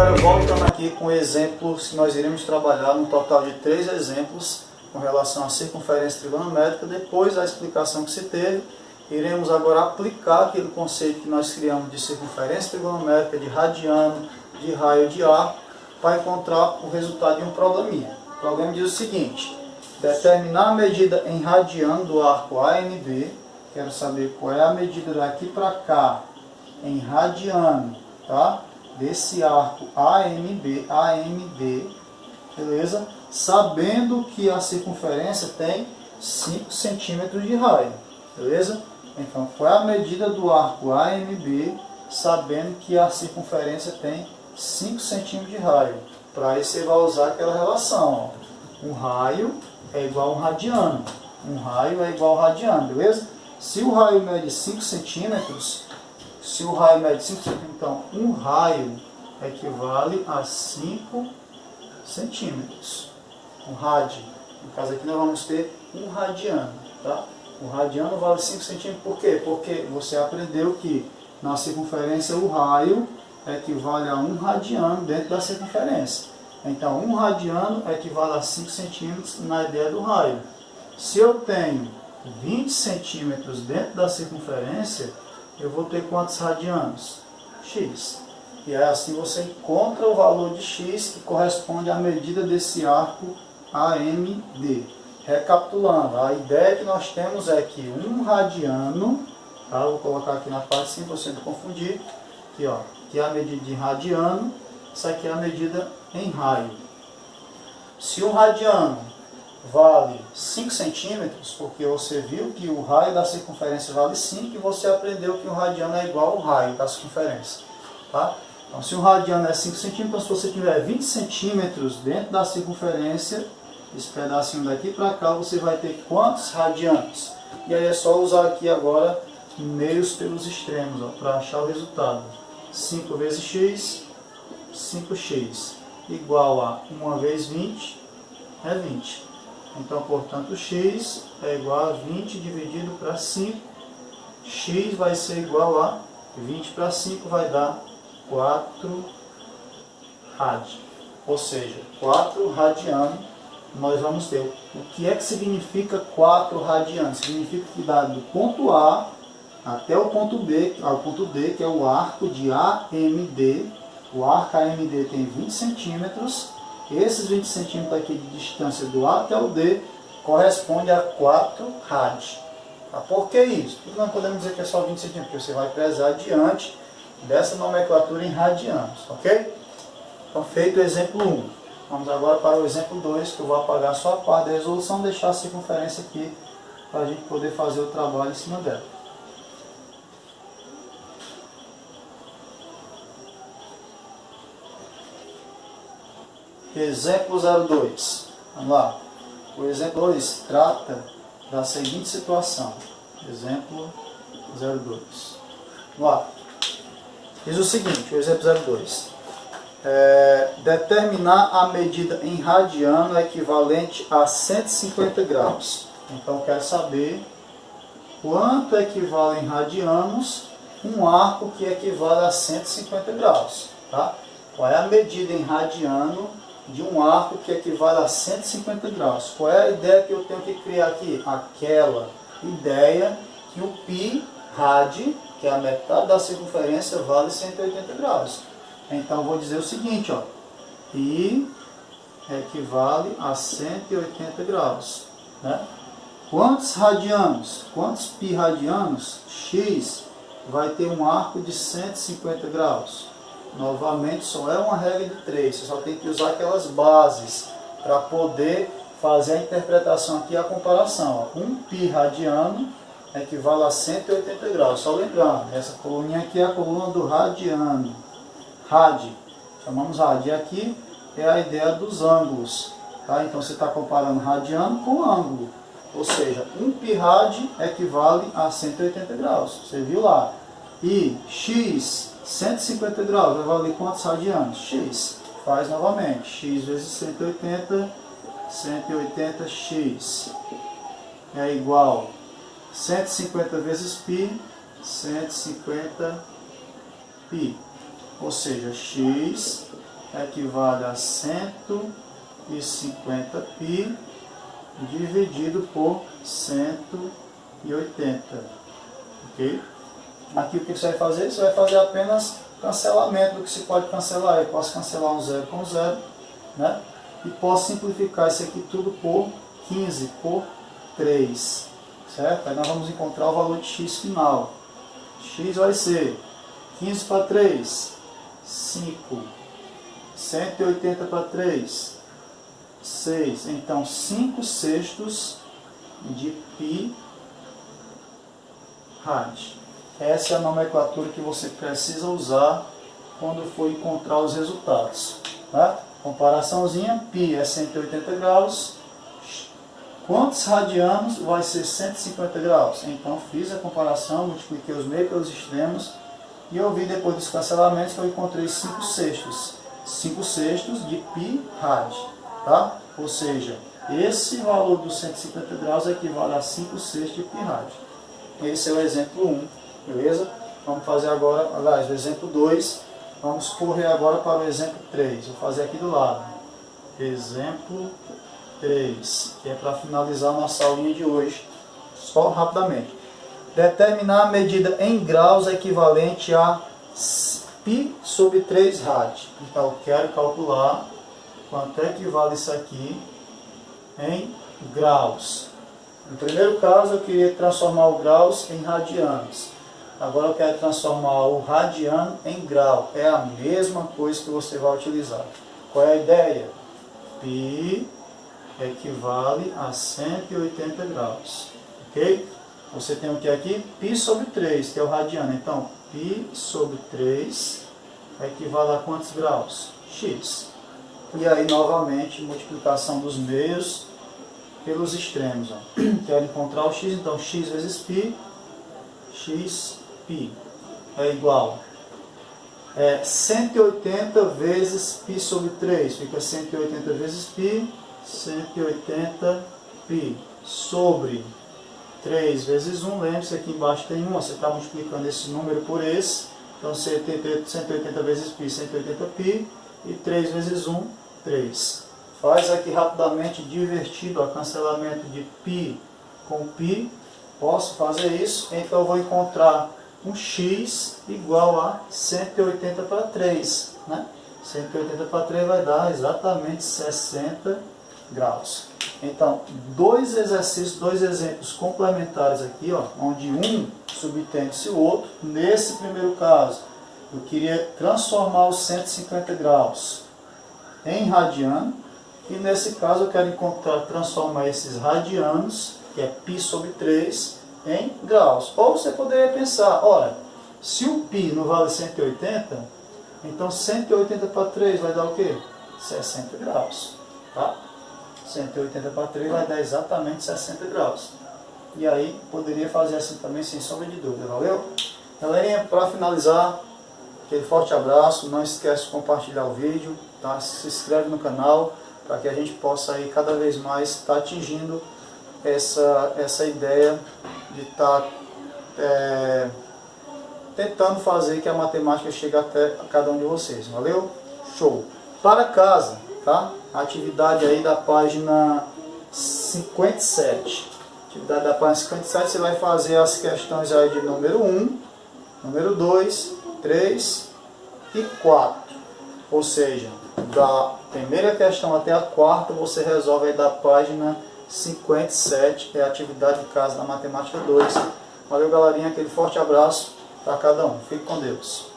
Agora voltando aqui com exemplos que nós iremos trabalhar no total de 3 exemplos com relação à circunferência trigonométrica. Depois da explicação que se teve, iremos agora aplicar aquele conceito que nós criamos de circunferência trigonométrica, de radiano, de raio, de arco, para encontrar o resultado de um probleminha. O problema diz o seguinte: determinar a medida em radiano do arco ANB. Quero saber qual é a medida daqui para cá em radiano, tá? Desse arco AMD, beleza? Sabendo que a circunferência tem 5 centímetros de raio, beleza? Então, qual é a medida do arco AMB, sabendo que a circunferência tem 5 centímetros de raio? Para isso, você vai usar aquela relação, ó. Um raio é igual a um radiano. Um raio é igual a radiano, beleza? Se o raio mede 5 centímetros, então um raio equivale a 5 centímetros. Um rádio. No caso aqui nós vamos ter um radiano, tá? O radiano vale 5 centímetros. Por quê? Porque você aprendeu que na circunferência o raio equivale a um radiano dentro da circunferência. Então, um radiano equivale a 5 centímetros na ideia do raio. Se eu tenho 20 centímetros dentro da circunferência, eu vou ter quantos radianos? X. E aí assim você encontra o valor de x que corresponde à medida desse arco AMD. Recapitulando, a ideia que nós temos é que um radiano, tá? Vou colocar aqui na parte sem você não confundir, aqui, ó, que é a medida de radiano, isso aqui é a medida em raio. Se um radiano vale 5 centímetros, porque você viu que o raio da circunferência vale 5 e você aprendeu que o radiano é igual ao raio da circunferência, tá? Então, se o radiano é 5 centímetros, se você tiver 20 centímetros dentro da circunferência, esse pedacinho daqui para cá, você vai ter quantos radianos? E aí é só usar aqui agora meios pelos extremos, para achar o resultado. 5 vezes x, 5x, igual a 1 vezes 20, é 20. Então, portanto, x é igual a 20 dividido para 5. X vai ser igual a 20 para 5, vai dar 4 rad. Ou seja, 4 radianos nós vamos ter. O que é que significa 4 radianos? Significa que dá do ponto A até o ponto B, ao ponto D, que é o arco de AMD. O arco AMD tem 20 centímetros. Esses 20 centímetros aqui de distância do A até o D corresponde a 4 rad. Tá? Por que isso? Por que não podemos dizer que é só 20 centímetros? Porque você vai prezar diante dessa nomenclatura em radianos, ok? Então, feito o exemplo 1. Vamos agora para o exemplo 2, que eu vou apagar só a parte da resolução, deixar a circunferência aqui para a gente poder fazer o trabalho em cima dela. Exemplo 02. Vamos lá. O exemplo 2 trata da seguinte situação. Exemplo 02. Vamos lá. Diz o seguinte, o exemplo 02. Determinar a medida em radiano equivalente a 150 graus. Então, eu quero saber quanto equivale em radianos um arco que equivale a 150 graus. Tá? Qual é a medida em radiano de um arco que equivale a 150 graus? Qual é a ideia que eu tenho que criar aqui? Aquela ideia que o π rad, que é a metade da circunferência, vale 180 graus. Então, vou dizer o seguinte, ó, π equivale a 180 graus. Né? Quantos radianos? Quantos π radianos? X vai ter um arco de 150 graus. Novamente, só é uma regra de 3. Você só tem que usar aquelas bases para poder fazer a interpretação aqui e a comparação. Ó. Um π radiano equivale a 180 graus. Só lembrando, essa coluninha aqui é a coluna do radiano. Rad, chamamos rad. E aqui é a ideia dos ângulos. Tá? Então você está comparando radiano com ângulo. Ou seja, um π rad equivale a 180 graus. Você viu lá. E x, 150 graus, vai valer quantos radianos? X. Faz novamente. X vezes 180, 180x é igual 150 vezes π, 150 π. Ou seja, x equivale a 150π dividido por 180. Ok? Aqui o que você vai fazer? Você vai fazer apenas cancelamento do que se pode cancelar. Eu posso cancelar um zero com zero, né? E posso simplificar isso aqui tudo por 15 por 3. Certo? Aí nós vamos encontrar o valor de x final. X vai ser 15 para 3, 5. 180 para 3, 6. Então, 5 sextos de π rad. Essa é a nomenclatura que você precisa usar quando for encontrar os resultados. Tá? Comparaçãozinha, π é 180 graus. Quantos radianos vai ser 150 graus? Então, fiz a comparação, multipliquei os meios pelos extremos e eu vi depois dos cancelamentos que eu encontrei 5 sextos. 5 sextos de π rad. Tá? Ou seja, esse valor dos 150 graus equivale a 5 sextos de π rad. Esse é o exemplo 1, beleza? Vamos fazer agora, aliás, o exemplo 2. Vamos correr agora para o exemplo 3. Vou fazer aqui do lado. Exemplo 3, que é para finalizar a nossa aulinha de hoje. Só rapidamente. Determinar a medida em graus equivalente a π sobre 3 rad. Então, eu quero calcular quanto é que vale isso aqui em graus. No primeiro caso, eu queria transformar o graus em radianos. Agora eu quero transformar o radiano em grau. É a mesma coisa que você vai utilizar. Qual é a ideia? π equivale a 180 graus. Ok? Você tem o que aqui? π sobre 3, que é o radiano. Então, π sobre 3 equivale a quantos graus? X. E aí, novamente, multiplicação dos meios pelos extremos. Ó. Quero encontrar o x, então x vezes π, xπ é igual. 180 vezes π sobre 3, fica 180 vezes π, 180π sobre 3 vezes 1, lembre-se, aqui embaixo tem 1, você está multiplicando esse número por esse, então 180 vezes π, 180π, e 3 vezes 1, 3. Faz aqui rapidamente, divertido, ó, cancelamento de π com π, posso fazer isso, então eu vou encontrar um x igual a 180 para 3, né? 180 para 3 vai dar exatamente 60 graus. Então, dois exercícios, dois exemplos complementares aqui, ó, onde um subtende-se o outro. Nesse primeiro caso, eu queria transformar os 150 graus em radiano, e nesse caso eu quero transformar esses radianos, que é π sobre 3, em graus. Ou você poderia pensar, ora, se o π não vale 180, então 180 para 3 vai dar o quê? 60 graus. Tá? 180 para 3 vai dar exatamente 60 graus. E aí, poderia fazer assim também, sem sombra de dúvida. Valeu? Galerinha, para finalizar, aquele forte abraço. Não esquece de compartilhar o vídeo. Tá? Se inscreve no canal, para que a gente possa aí, cada vez mais estar atingindo essa ideia de estar tentando fazer que a matemática chegue até cada um de vocês. Valeu? Show! Para casa, tá? Atividade aí da página 57. Atividade da página 57, você vai fazer as questões aí de número 1, número 2, 3 e 4. Ou seja, da primeira questão até a quarta, você resolve aí da página 57, é a atividade de casa da matemática 2. Valeu, galerinha, aquele forte abraço para cada um. Fique com Deus.